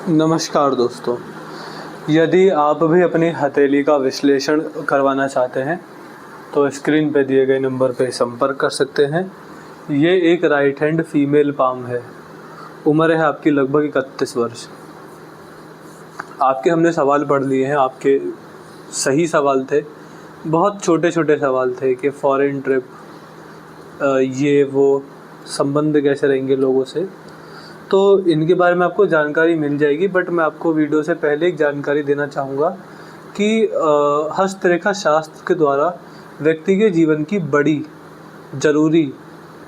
नमस्कार दोस्तों, यदि आप भी अपनी हथेली का विश्लेषण करवाना चाहते हैं तो स्क्रीन पर दिए गए नंबर पर संपर्क कर सकते हैं। ये एक राइट हैंड फीमेल पाम है। उम्र है आपकी लगभग 31 वर्ष। आपके हमने सवाल पढ़ लिए हैं। आपके सही सवाल थे, बहुत छोटे छोटे सवाल थे कि फॉरेन ट्रिप, ये वो, संबंध कैसे रहेंगे लोगों से, तो इनके बारे में आपको जानकारी मिल जाएगी। बट मैं आपको वीडियो से पहले एक जानकारी देना चाहूँगा कि हस्तरेखा शास्त्र के द्वारा व्यक्ति के जीवन की बड़ी, ज़रूरी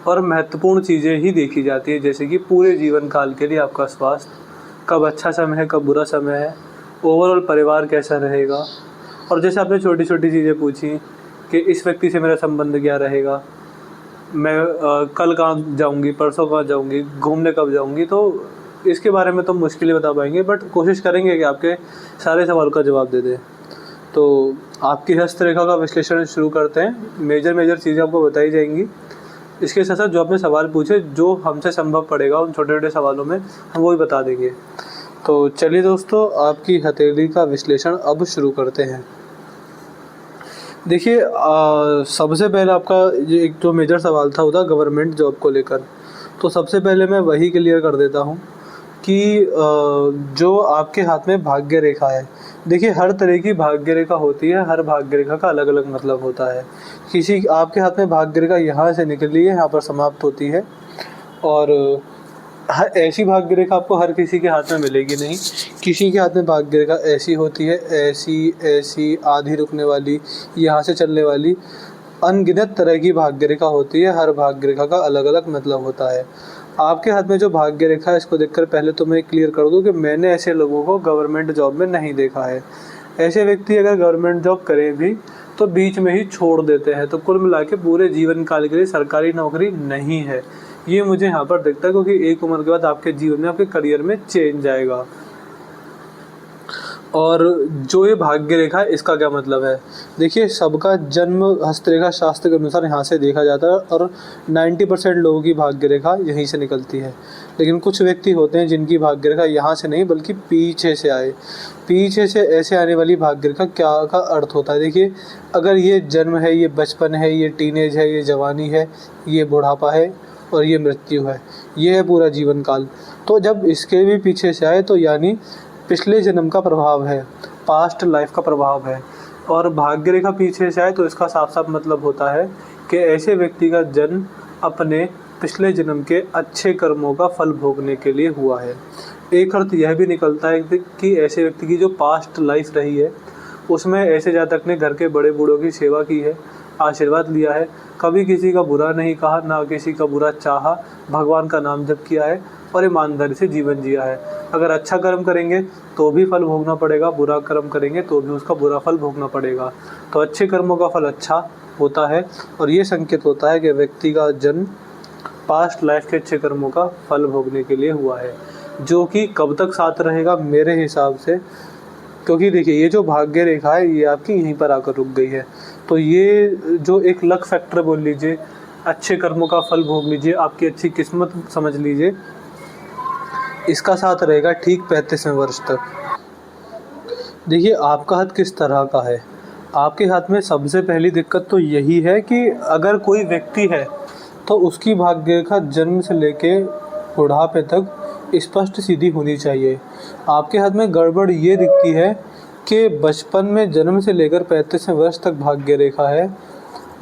और महत्वपूर्ण चीज़ें ही देखी जाती है, जैसे कि पूरे जीवन काल के लिए आपका स्वास्थ्य, कब अच्छा समय है, कब बुरा समय है, ओवरऑल परिवार कैसा रहेगा। और जैसे आपने छोटी छोटी चीज़ें पूछी कि इस व्यक्ति से मेरा संबंध क्या रहेगा, मैं कल कहाँ जाऊँगी, परसों कहाँ जाऊँगी, घूमने कब जाऊँगी, तो इसके बारे में तो मुश्किल ही बता पाएंगे। बट कोशिश करेंगे कि आपके सारे सवाल का जवाब दे दें। तो आपकी हस्तरेखा का विश्लेषण शुरू करते हैं। मेजर चीज़ें आपको बताई जाएंगी। इसके साथ साथ जो आपने सवाल पूछे, जो हमसे संभव पड़ेगा उन छोटे छोटे सवालों में हम वो भी बता देंगे। तो चलिए दोस्तों, आपकी हथेली का विश्लेषण अब शुरू करते हैं। देखिए, सबसे पहले आपका ये एक जो मेजर सवाल था वो था गवर्नमेंट जॉब को लेकर। तो सबसे पहले मैं वही क्लियर कर देता हूँ कि जो आपके हाथ में भाग्य रेखा है, देखिए हर तरह की भाग्य रेखा होती है, हर भाग्य रेखा का अलग अलग मतलब होता है। किसी आपके हाथ में भाग्य रेखा यहाँ से निकली है, यहाँ पर समाप्त होती है, और ऐसी भाग्य रेखा आपको हर किसी के हाथ में मिलेगी नहीं। किसी के हाथ में भाग्य रेखा ऐसी होती है, ऐसी आधी रुकने वाली, यहाँ से चलने वाली, अनगिनत तरह की भाग्य रेखा होती है। हर भाग्य रेखा का अलग अलग मतलब होता है। आपके हाथ में जो भाग्य रेखा है, इसको देखकर पहले तो मैं क्लियर कर दूं कि मैंने ऐसे लोगों को गवर्नमेंट जॉब में नहीं देखा है। ऐसे व्यक्ति अगर गवर्नमेंट जॉब करें भी तो बीच में ही छोड़ देते हैं। तो कुल मिला के पूरे जीवन काल के लिए सरकारी नौकरी नहीं है, ये मुझे यहाँ पर दिखता है, क्योंकि एक उम्र के बाद आपके जीवन में, आपके करियर में चेंज आएगा। और जो ये भाग्य रेखा है, इसका क्या मतलब है? देखिए, सबका जन्म हस्तरेखा शास्त्र के अनुसार यहाँ से देखा जाता है, और 90% लोगों की भाग्य रेखा यहीं से निकलती है। लेकिन कुछ व्यक्ति होते हैं जिनकी भाग्य रेखा यहाँ से नहीं बल्कि पीछे से ऐसे आने वाली भाग्य रेखा क्या का अर्थ होता है। देखिए, अगर ये जन्म है, ये बचपन है, ये टीनेज है, ये जवानी है, ये बुढ़ापा है और ये मृत्यु है, ये है पूरा जीवन काल। तो जब इसके भी पीछे से आए तो यानी पिछले जन्म का प्रभाव है, पास्ट लाइफ का प्रभाव है। और भाग्य रेखा पीछे से आए तो इसका साफ साफ मतलब होता है कि ऐसे व्यक्ति का जन्म अपने पिछले जन्म के अच्छे कर्मों का फल भोगने के लिए हुआ है। एक अर्थ यह भी निकलता है कि ऐसे व्यक्ति की जो पास्ट लाइफ रही है उसमें ऐसे जातक ने घर के बड़े बूढ़ों की सेवा की है, आशीर्वाद लिया है, कभी किसी का बुरा नहीं कहा, ना किसी का बुरा चाहा, भगवान का नाम जप किया है और ईमानदारी से जीवन जिया है। अगर अच्छा कर्म करेंगे तो भी फल भोगना पड़ेगा, बुरा कर्म करेंगे तो भी उसका बुरा फल भोगना पड़ेगा। तो अच्छे कर्मों का फल अच्छा होता है, और ये संकेत होता है कि व्यक्ति का जन्म पास्ट लाइफ के अच्छे कर्मों का फल भोगने के लिए हुआ है, जो कि कब तक साथ रहेगा मेरे हिसाब से, क्योंकि देखिए ये जो भाग्य रेखा है ये आपकी यहीं पर आकर रुक गई है। तो ये जो एक लक फैक्टर बोल लीजिए, अच्छे कर्मों का फल भोग लीजिए, आपकी अच्छी किस्मत समझ लीजिए, इसका साथ रहेगा ठीक 35वें वर्ष तक। देखिए, आपका हाथ किस तरह का है? आपके हाथ में सबसे पहली दिक्कत तो यही है कि अगर कोई व्यक्ति है तो उसकी भाग्य रेखा जन्म से लेके बुढ़ापे तक स्पष्ट सीधी होनी चाहिए। आपके हाथ में गड़बड़ ये दिखती है कि बचपन में जन्म से लेकर 35वें वर्ष तक भाग्य रेखा है,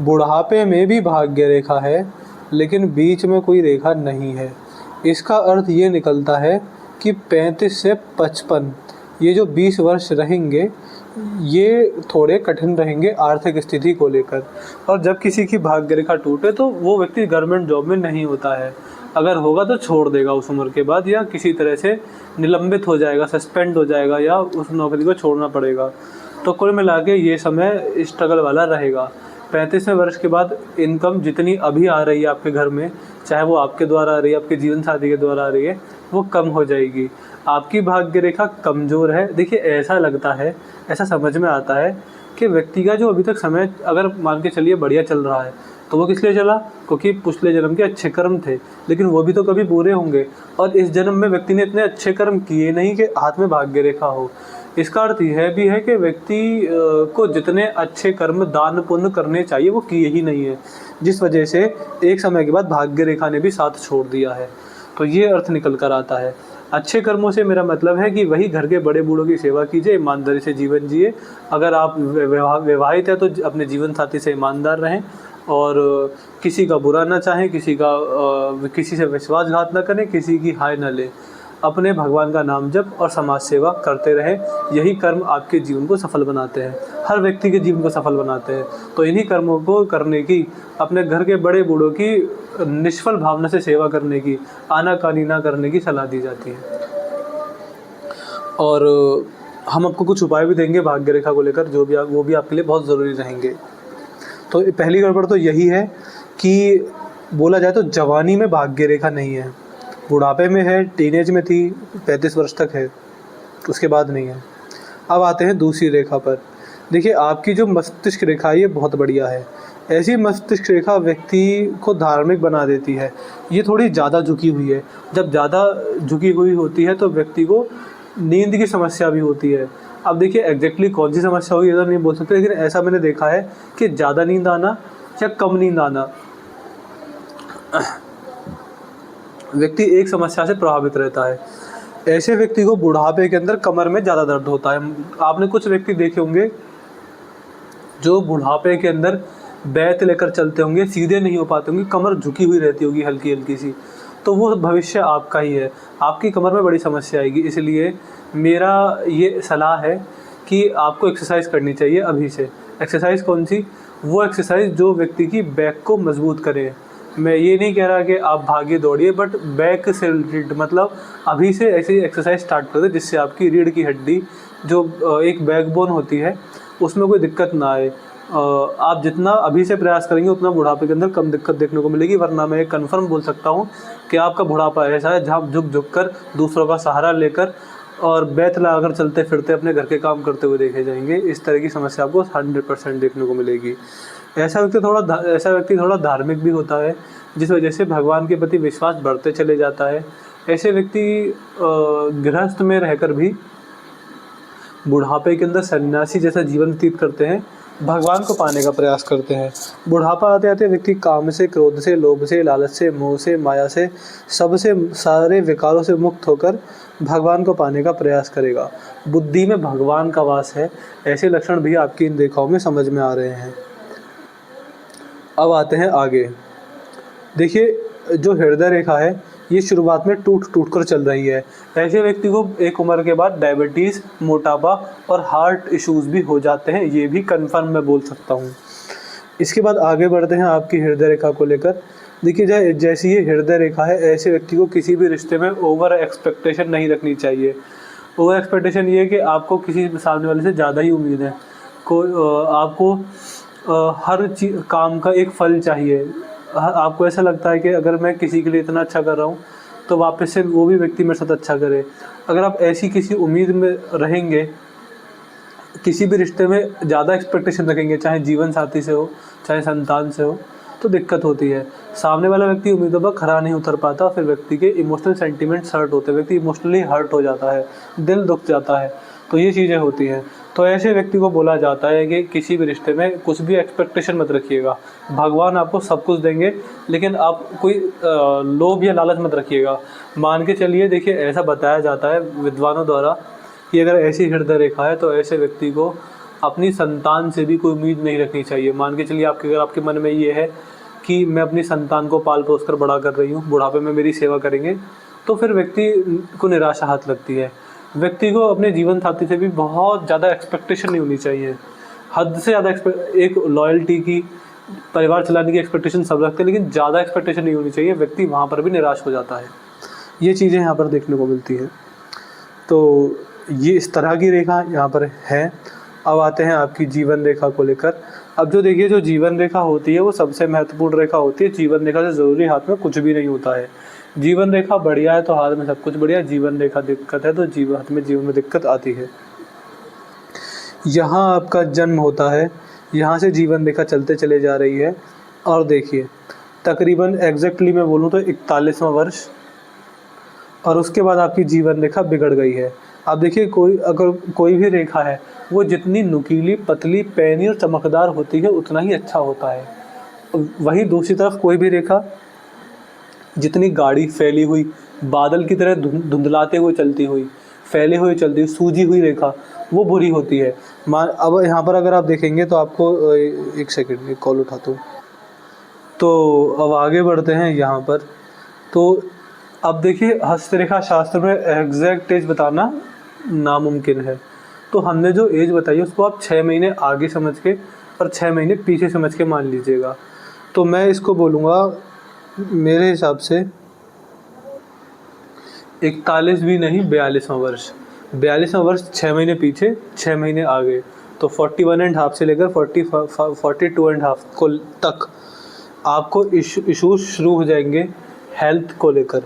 बुढ़ापे में भी भाग्य रेखा है, लेकिन बीच में कोई रेखा नहीं है। इसका अर्थ ये निकलता है कि 35 से 55 ये जो 20 वर्ष रहेंगे ये थोड़े कठिन रहेंगे आर्थिक स्थिति को लेकर। और जब किसी की भाग्य रेखा टूटे तो वो व्यक्ति गवर्नमेंट जॉब में नहीं होता है। अगर होगा तो छोड़ देगा उस उम्र के बाद, या किसी तरह से निलंबित हो जाएगा, सस्पेंड हो जाएगा, या उस नौकरी को छोड़ना पड़ेगा। तो कुल मिला के ये समय स्ट्रगल वाला रहेगा। 35वें वर्ष के बाद इनकम जितनी अभी आ रही है आपके घर में, चाहे वो आपके द्वारा आ रही है, आपके जीवन साथी के द्वारा आ रही है, वो कम हो जाएगी। आपकी भाग्य रेखा कमज़ोर है। देखिए, ऐसा लगता है, ऐसा समझ में आता है कि व्यक्ति का जो अभी तक समय अगर मान के चलिए बढ़िया चल रहा है तो वो किस लिए चला? क्योंकि पिछले जन्म के अच्छे कर्म थे, लेकिन वो भी तो कभी पूरे होंगे, और इस जन्म में व्यक्ति ने इतने अच्छे कर्म किए नहीं कि हाथ में भाग्य रेखा हो। इसका अर्थ यह भी है कि व्यक्ति को जितने अच्छे कर्म दान पुण्य करने चाहिए वो किए ही नहीं है, जिस वजह से एक समय के बाद भाग्य रेखा ने भी साथ छोड़ दिया है। तो ये अर्थ निकल कर आता है। अच्छे कर्मों से मेरा मतलब है कि वही घर के बड़े बूढ़ों की सेवा कीजिए, ईमानदारी से जीवन जिए। अगर आप विवाहित हैं तो अपने जीवन साथी से ईमानदार रहें, और किसी का बुरा ना चाहें, किसी से विश्वासघात ना करें, किसी की हाय ना लें। अपने भगवान का नाम जप और समाज सेवा करते रहें। यही कर्म आपके जीवन को सफल बनाते हैं, हर व्यक्ति के जीवन को सफल बनाते हैं। तो इन्हीं कर्मों को करने की, अपने घर के बड़े बूढ़ों की निष्फल भावना से सेवा करने की, आनाकानी ना करने की सलाह दी जाती है। और हम आपको कुछ उपाय भी देंगे भाग्य रेखा को लेकर, वो भी आपके लिए बहुत ज़रूरी रहेंगे। तो पहली गड़बड़ तो यही है कि बोला जाए तो जवानी में भाग्य रेखा नहीं है, बुढ़ापे में है, टीनेज में थी, 35 वर्ष तक है, उसके बाद नहीं है। अब आते हैं दूसरी रेखा पर। देखिए, आपकी जो मस्तिष्क रेखा है ये बहुत बढ़िया है। ऐसी मस्तिष्क रेखा व्यक्ति को धार्मिक बना देती है। ये थोड़ी ज़्यादा झुकी हुई है। जब ज़्यादा झुकी हुई होती है तो व्यक्ति को नींद की समस्या भी होती है। अब देखिए, एग्जैक्टली कौन सी समस्या होगी ये तो नहीं बोल सकते, लेकिन ऐसा मैंने देखा है कि ज़्यादा नींद आना या कम नींद आना, व्यक्ति एक समस्या से प्रभावित रहता है। ऐसे व्यक्ति को बुढ़ापे के अंदर कमर में ज़्यादा दर्द होता है। आपने कुछ व्यक्ति देखे होंगे जो बुढ़ापे के अंदर बैत लेकर चलते होंगे, सीधे नहीं हो पाते होंगे, कमर झुकी हुई रहती होगी हल्की हल्की सी। तो वो भविष्य आपका ही है, आपकी कमर में बड़ी समस्या आएगी। इसलिए मेरा ये सलाह है कि आपको एक्सरसाइज करनी चाहिए अभी से। एक्सरसाइज कौन सी? वो एक्सरसाइज जो व्यक्ति की बैक को मजबूत करे। मैं ये नहीं कह रहा कि आप भागिए दौड़िए, बट बैक से रिलेटेड, मतलब अभी से ऐसी एक्सरसाइज स्टार्ट कर दे जिससे आपकी रीढ़ की हड्डी जो एक बैकबोन होती है उसमें कोई दिक्कत ना आए। आप जितना अभी से प्रयास करेंगे उतना बुढ़ापे के अंदर कम दिक्कत देखने को मिलेगी। वरना मैं कन्फर्म बोल सकता हूँ कि आपका बुढ़ापा ऐसा है जहाँ झुक झुक कर दूसरों का सहारा लेकर और बैत लगाकर चलते फिरते अपने घर के काम करते हुए देखे जाएंगे। इस तरह की समस्या आपको 100% देखने को मिलेगी। ऐसा व्यक्ति थोड़ा धार्मिक भी होता है, जिस वजह से भगवान के प्रति विश्वास बढ़ते चले जाता है। ऐसे व्यक्ति गृहस्थ में रहकर भी बुढ़ापे के अंदर सन्यासी जैसा जीवन व्यतीत करते हैं, भगवान को पाने का प्रयास करते हैं। बुढ़ापा आते आते व्यक्ति काम से, क्रोध से, लोभ से, लालच से, मोह से, माया से, सबसे सारे विकारों से मुक्त होकर भगवान को पाने का प्रयास करेगा। बुद्धि में भगवान का वास है। ऐसे लक्षण भी आपकी इन रेखाओं में समझ में आ रहे हैं। अब आते हैं आगे। देखिए, जो हृदय रेखा है ये शुरुआत में टूट कर चल रही है। ऐसे व्यक्ति को एक उम्र के बाद डायबिटीज़, मोटापा और हार्ट इश्यूज़ भी हो जाते हैं, ये भी कंफर्म मैं बोल सकता हूँ। इसके बाद आगे बढ़ते हैं आपकी हृदय रेखा को लेकर। देखिए, जैसी ये हृदय रेखा है, ऐसे व्यक्ति को किसी भी रिश्ते में ओवर एक्सपेक्टेशन नहीं रखनी चाहिए। ओवर एक्सपेक्टेशन ये है कि आपको किसी सामने वाले से ज़्यादा ही उम्मीद है, आपको हर काम का एक फल चाहिए। आपको ऐसा लगता है कि अगर मैं किसी के लिए इतना अच्छा कर रहा हूँ तो वापस से वो भी व्यक्ति मेरे साथ अच्छा करे। अगर आप ऐसी किसी उम्मीद में रहेंगे, किसी भी रिश्ते में ज़्यादा एक्सपेक्टेशन रखेंगे, चाहे जीवन साथी से हो, चाहे संतान से हो, तो दिक्कत होती है। सामने वाला व्यक्ति उम्मीदों पर खरा नहीं उतर पाता, फिर व्यक्ति के इमोशनल सेंटिमेंट्स हर्ट होते हैं, व्यक्ति इमोशनली हर्ट हो जाता है, दिल दुख जाता है। तो ये चीज़ें होती हैं। तो ऐसे व्यक्ति को बोला जाता है कि किसी भी रिश्ते में कुछ भी एक्सपेक्टेशन मत रखिएगा। भगवान आपको सब कुछ देंगे, लेकिन आप कोई लोभ या लालच मत रखिएगा। मान के चलिए, देखिए, ऐसा बताया जाता है विद्वानों द्वारा कि अगर ऐसी हृदय रेखा है तो ऐसे व्यक्ति को अपनी संतान से भी कोई उम्मीद नहीं रखनी चाहिए। मान के चलिए, अगर आपके मन में ये है कि मैं अपनी संतान को पाल पोस कर बड़ा कर रही हूँ, बुढ़ापे में मेरी सेवा करेंगे, तो फिर व्यक्ति को निराशा हाथ लगती है। व्यक्ति को अपने जीवन साथी से भी बहुत ज़्यादा एक्सपेक्टेशन नहीं होनी चाहिए। हद से ज़्यादा एक लॉयल्टी की, परिवार चलाने की एक्सपेक्टेशन सब रखते हैं, लेकिन ज़्यादा एक्सपेक्टेशन नहीं होनी चाहिए। व्यक्ति वहाँ पर भी निराश हो जाता है। ये चीज़ें यहाँ पर देखने को मिलती हैं। तो ये इस तरह की रेखा यहाँ पर है। अब आते हैं आपकी जीवन रेखा को लेकर। अब जो देखिए, जो जीवन रेखा होती है वो सबसे महत्वपूर्ण रेखा होती है। जीवन रेखा से ज़रूरी हाथ में कुछ भी नहीं होता है। जीवन रेखा बढ़िया है तो हाथ में सब कुछ बढ़िया, जीवन रेखा दिक्कत है तो हाथ में जीवन में दिक्कत आती है। यहाँ आपका जन्म होता है, यहाँ से जीवन रेखा चलते चले जा रही है। और देखिए तकरीबन एग्जैक्टली मैं बोलूँ तो 41वां वर्ष, और उसके बाद आपकी जीवन रेखा बिगड़ गई है। आप देखिए अगर कोई भी रेखा है वो जितनी नुकीली, पतली, पैनी और चमकदार होती है उतना ही अच्छा होता है। वहीं दूसरी तरफ कोई भी रेखा जितनी गाढ़ी, फैली हुई, बादल की तरह धुंधलाते हुए चलती हुई, फैले हुए चलती हुई, सूजी हुई रेखा, वो बुरी होती है। अब यहाँ पर अगर आप देखेंगे तो आपको एक सेकंड, एक कॉल उठाता हूँ। तो अब आगे बढ़ते हैं यहाँ पर। तो अब देखिए हस्तरेखा शास्त्र में एग्जैक्ट एज बताना नामुमकिन है। तो हमने जो एज बताई है उसको आप 6 महीने आगे समझ के और 6 महीने पीछे समझ के मान लीजिएगा। तो मैं इसको बोलूँगा मेरे हिसाब से 41 भी नहीं, 42वां वर्ष। 42वां वर्ष 6 महीने पीछे, 6 महीने आगे, तो 41.5 से लेकर 42.5 को तक आपको इशूज शुरू हो जाएंगे हेल्थ को लेकर।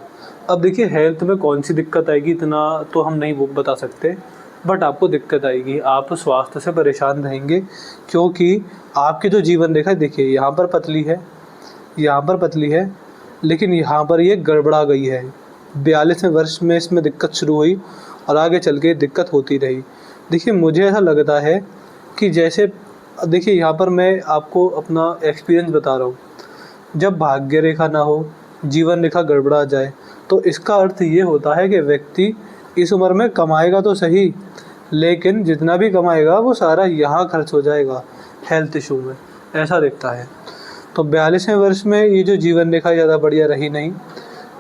अब देखिए हेल्थ में कौन सी दिक्कत आएगी इतना तो हम नहीं वो बता सकते, बट आपको दिक्कत आएगी, आप स्वास्थ्य से परेशान रहेंगे, क्योंकि आपकी जो जीवन रेखा देखिए यहाँ पर पतली है, यहाँ पर पतली है, लेकिन यहाँ पर ये गड़बड़ा गई है। 42वें वर्ष में इसमें दिक्कत शुरू हुई और आगे चल के दिक्कत होती रही। देखिए मुझे ऐसा लगता है कि जैसे देखिए यहाँ पर मैं आपको अपना एक्सपीरियंस बता रहा हूँ, जब भाग्य रेखा ना हो, जीवन रेखा गड़बड़ा जाए, तो इसका अर्थ ये होता है कि व्यक्ति इस उम्र में कमाएगा तो सही, लेकिन जितना भी कमाएगा वो सारा यहाँ खर्च हो जाएगा हेल्थ इशू में, ऐसा दिखता है। तो 42वें वर्ष में ये जो जीवन रेखा ज़्यादा बढ़िया रही नहीं,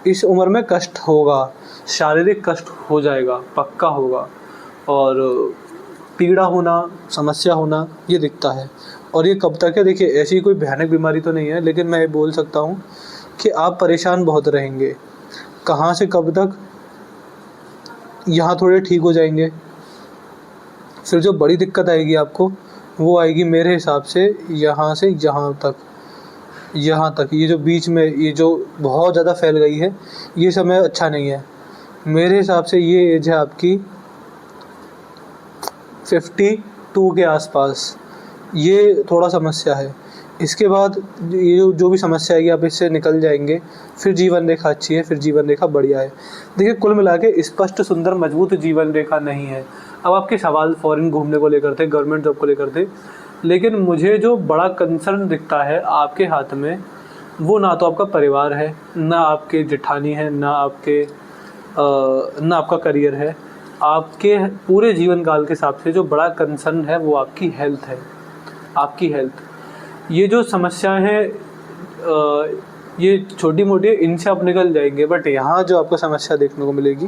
इस उम्र में कष्ट होगा, शारीरिक कष्ट हो जाएगा, पक्का होगा, और पीड़ा होना, समस्या होना ये दिखता है। और ये कब तक है, देखिए ऐसी कोई भयानक बीमारी तो नहीं है, लेकिन मैं ये बोल सकता हूँ कि आप परेशान बहुत रहेंगे। कहाँ से कब तक, यहाँ थोड़े ठीक हो जाएंगे, फिर जो बड़ी दिक्कत आएगी आपको वो आएगी मेरे हिसाब से यहाँ से यहाँ तक, यहाँ तक। ये जो बीच में ये जो बहुत ज़्यादा फैल गई है, ये समय अच्छा नहीं है मेरे हिसाब से। ये एज है आपकी 52 के आसपास, ये थोड़ा समस्या है। इसके बाद ये जो भी समस्या आएगी आप इससे निकल जाएंगे, फिर जीवन रेखा अच्छी है, फिर जीवन रेखा बढ़िया है। देखिए कुल मिला के स्पष्ट, सुंदर, मजबूत जीवन रेखा नहीं है। अब आपके सवाल फॉरेन घूमने को लेकर थे, गवर्नमेंट जॉब को लेकर थे, लेकिन मुझे जो बड़ा कंसर्न दिखता है आपके हाथ में, वो ना तो आपका परिवार है, ना आपके जेठानी है, ना आपका करियर है। आपके पूरे जीवन काल के हिसाब से जो बड़ा कंसर्न है वो आपकी हेल्थ है, आपकी हेल्थ। ये जो समस्याएं हैं ये छोटी मोटी, इनसे आप निकल जाएंगे, बट यहाँ जो आपको समस्या देखने को मिलेगी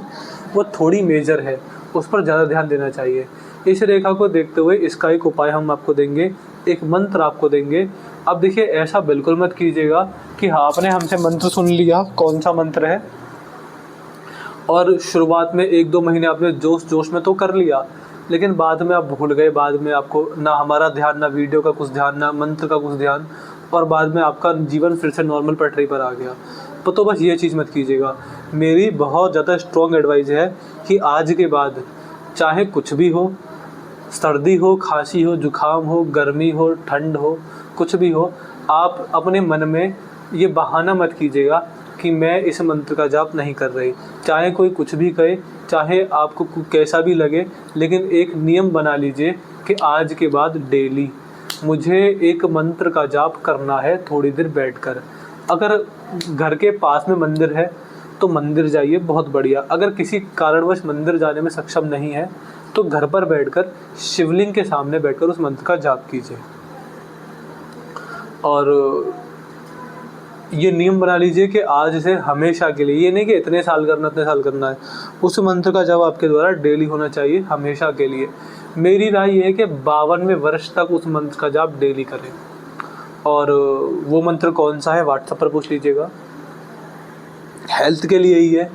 वो थोड़ी मेजर है, उस पर ज़्यादा ध्यान देना चाहिए। इस रेखा को देखते हुए इसका एक उपाय हम आपको देंगे, एक मंत्र आपको देंगे। अब देखिए ऐसा बिल्कुल मत कीजिएगा कि हाँ आपने हमसे मंत्र सुन लिया, कौन सा मंत्र है, और शुरुआत में 1-2 महीने आपने जोश में तो कर लिया, लेकिन बाद में आप भूल गए, बाद में आपको ना हमारा ध्यान, ना वीडियो का कुछ ध्यान, ना मंत्र का कुछ ध्यान, और बाद में आपका जीवन फिर से नॉर्मल पटरी पर आ गया। तो बस ये चीज़ मत कीजिएगा। मेरी बहुत ज़्यादा स्ट्रॉन्ग एडवाइस है कि आज के बाद चाहे कुछ भी हो, सर्दी हो, खांसी हो, जुकाम हो, गर्मी हो, ठंड हो, कुछ भी हो, आप अपने मन में ये बहाना मत कीजिएगा कि मैं इस मंत्र का जाप नहीं कर रही। चाहे कोई कुछ भी कहे, चाहे आपको कैसा भी लगे, लेकिन एक नियम बना लीजिए कि आज के बाद डेली मुझे एक मंत्र का जाप करना है थोड़ी देर बैठकर। अगर घर के पास में मंदिर है तो मंदिर जाइए, बहुत बढ़िया। अगर किसी कारणवश मंदिर जाने में सक्षम नहीं है तो घर पर बैठकर शिवलिंग के सामने बैठकर उस मंत्र का जाप कीजिए। और ये नियम बना लीजिए कि आज से हमेशा के लिए, ये नहीं कि इतने साल करना है, उस मंत्र का जाप आपके द्वारा डेली होना चाहिए, हमेशा के लिए। मेरी राय ये है कि 52वें वर्ष तक उस मंत्र का जाप डेली करें। और वो मंत्र कौन सा है व्हाट्सएप पर पूछ लीजिएगा। हेल्थ के लिए ही है,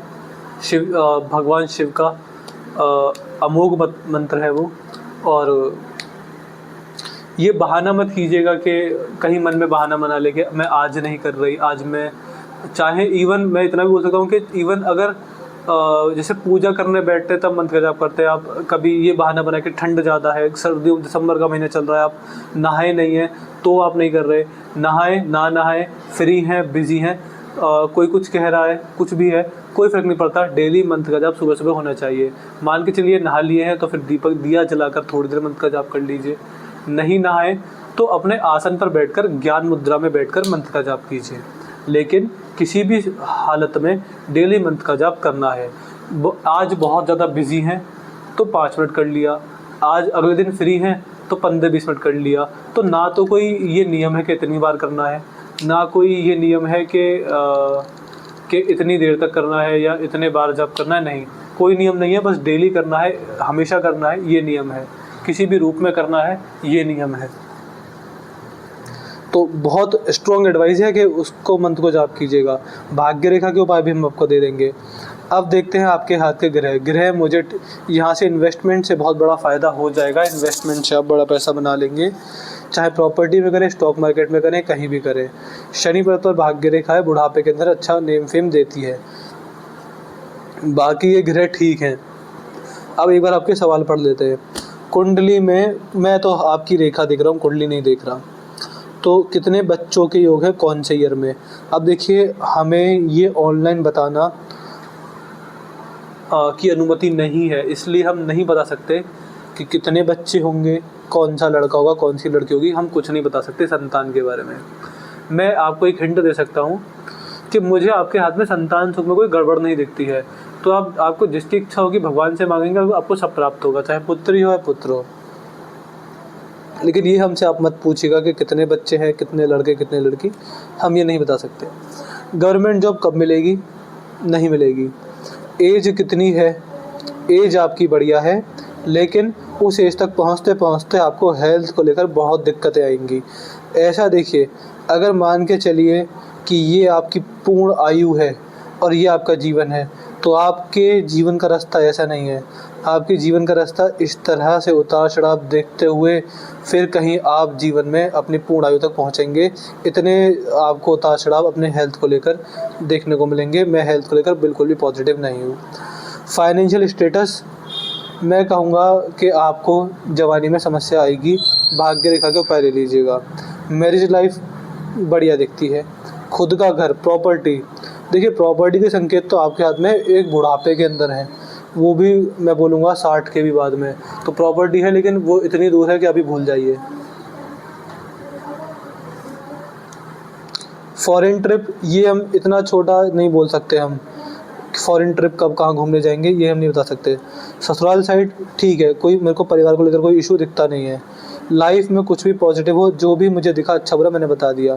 भगवान शिव का अमोघ मंत्र है वो। और ये बहाना मत कीजिएगा कि कहीं मन में बहाना बना ले कि मैं आज नहीं कर रही, आज मैं, चाहे इवन मैं इतना भी बोल सकता हूँ कि इवन अगर जैसे पूजा करने बैठते तब मंत्र का जाप करते हैं आप, कभी ये बहाना बना कि ठंड ज़्यादा है, सर्दियों दिसंबर का महीना चल रहा है, आप नहाए नहीं हैं तो आप नहीं कर रहे, नहाए ना नहाए, फ्री हैं बिजी हैं, कोई कुछ कह रहा है, कुछ भी है, कोई फ़र्क नहीं पड़ता, डेली मंत्र का जाप सुबह सुबह होना चाहिए। मान के चलिए नहा लिए हैं तो फिर दीपक दिया जलाकर थोड़ी देर मंत्र का जाप कर लीजिए। नहीं नहाए तो अपने आसन पर बैठकर ज्ञान मुद्रा में बैठकर मंत्र का जाप कीजिए, लेकिन किसी भी हालत में डेली मंत्र का जाप करना है। आज बहुत ज़्यादा बिजी हैं तो 5 मिनट कर लिया, आज अगले दिन फ्री हैं तो 15-20 मिनट कर लिया। तो ना तो कोई ये नियम है कि इतनी बार करना है, ना कोई ये नियम है कि इतनी देर तक करना है या इतने बार जप करना है, नहीं, कोई नियम नहीं है, बस डेली करना है, हमेशा करना है, ये नियम है, किसी भी रूप में करना है, ये नियम है। तो बहुत स्ट्रॉन्ग एडवाइस है कि उसको मंत्र को जाप कीजिएगा। भाग्य रेखा के उपाय भी हम आपको दे देंगे। अब देखते हैं आपके हाथ के ग्रह। मुझे यहाँ से इन्वेस्टमेंट से बहुत बड़ा फ़ायदा हो जाएगा, इन्वेस्टमेंट से आप बड़ा पैसा बना लेंगे, चाहे प्रॉपर्टी में करें, स्टॉक मार्केट में करें, कहीं भी करें। शनि पर तो भाग्य रेखा है, बुढ़ापे के अंदर अच्छा नेम फेम देती है, बाकी ये ग्रह ठीक हैं। अब एक बार आपके सवाल पढ़ लेते हैं। कुंडली में, मैं तो आपकी रेखा देख रहा हूँ, कुंडली नहीं देख रहा, तो कितने बच्चों के योग है कौन से ईयर में। अब देखिए, हमें ये ऑनलाइन बताना की अनुमति नहीं है, इसलिए हम नहीं बता सकते कि कितने बच्चे होंगे, कौन सा लड़का होगा, कौन सी लड़की होगी, हम कुछ नहीं बता सकते संतान के बारे में। मैं आपको एक हिंट दे सकता हूँ कि मुझे आपके हाथ में संतान सुख में कोई गड़बड़ नहीं दिखती है, तो आपको जिसकी इच्छा होगी भगवान से मांगेंगे, आपको सब प्राप्त होगा, चाहे पुत्री हो या पुत्र हो। लेकिन ये हमसे आप मत पूछिएगा कि कितने बच्चे हैं, कितने लड़के, कितने लड़की, हम ये नहीं बता सकते। गवर्नमेंट जॉब कब मिलेगी, नहीं मिलेगी। एज कितनी है, एज आपकी बढ़िया है, लेकिन उस एज तक पहुँचते पहुँचते आपको हेल्थ को लेकर बहुत दिक्कतें आएंगी। ऐसा देखिए, अगर मान के चलिए कि ये आपकी पूर्ण आयु है और ये आपका जीवन है, तो आपके जीवन का रास्ता ऐसा नहीं है। आपके जीवन का रास्ता इस तरह से उतार चढ़ाव देखते हुए फिर कहीं आप जीवन में अपनी पूर्ण आयु तक पहुंचेंगे। इतने आपको उतार चढ़ाव अपने हेल्थ को लेकर देखने को मिलेंगे। मैं हेल्थ को लेकर बिल्कुल भी पॉजिटिव नहीं हूँ। फाइनेंशियल स्टेटस, मैं कहूँगा कि आपको जवानी में समस्या आएगी, भाग्य रेखा के उपाय ले लीजिएगा। मैरिज लाइफ बढ़िया दिखती है। खुद का घर, प्रॉपर्टी, देखिए प्रॉपर्टी के संकेत तो आपके हाथ में एक बुढ़ापे के अंदर है, वो भी मैं बोलूँगा 60 के भी बाद में, तो प्रॉपर्टी है, लेकिन वो इतनी दूर है कि अभी भूल जाइए। फॉरेन ट्रिप, ये हम इतना छोटा नहीं बोल सकते, हम फॉरेन ट्रिप कब कहाँ घूमने जाएंगे ये हम नहीं बता सकते। ससुराल साइड ठीक है, कोई मेरे को परिवार को लेकर कोई इशू दिखता नहीं है। लाइफ में कुछ भी पॉजिटिव हो, जो भी मुझे दिखा अच्छा बुरा मैंने बता दिया।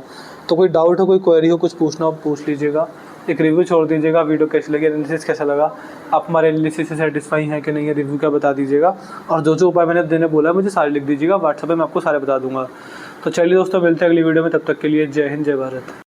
तो कोई डाउट हो, कोई क्वेरी हो, कुछ पूछना हो पूछ लीजिएगा। एक रिव्यू छोड़ दीजिएगा, वीडियो कैसी लगी, एनालिसिस कैसा लगा, आप हमारे एनालिसिस से सेटिस्फाई हैं कि नहीं है, रिव्यू का बता दीजिएगा। और जो उपाय मैंने देने बोला है मुझे सारे लिख दीजिएगा, व्हाट्सएप पे मैं आपको सारे बता दूंगा। तो चलिए दोस्तों, मिलते हैं अगली वीडियो में, तब तक के लिए जय हिंद, जय भारत।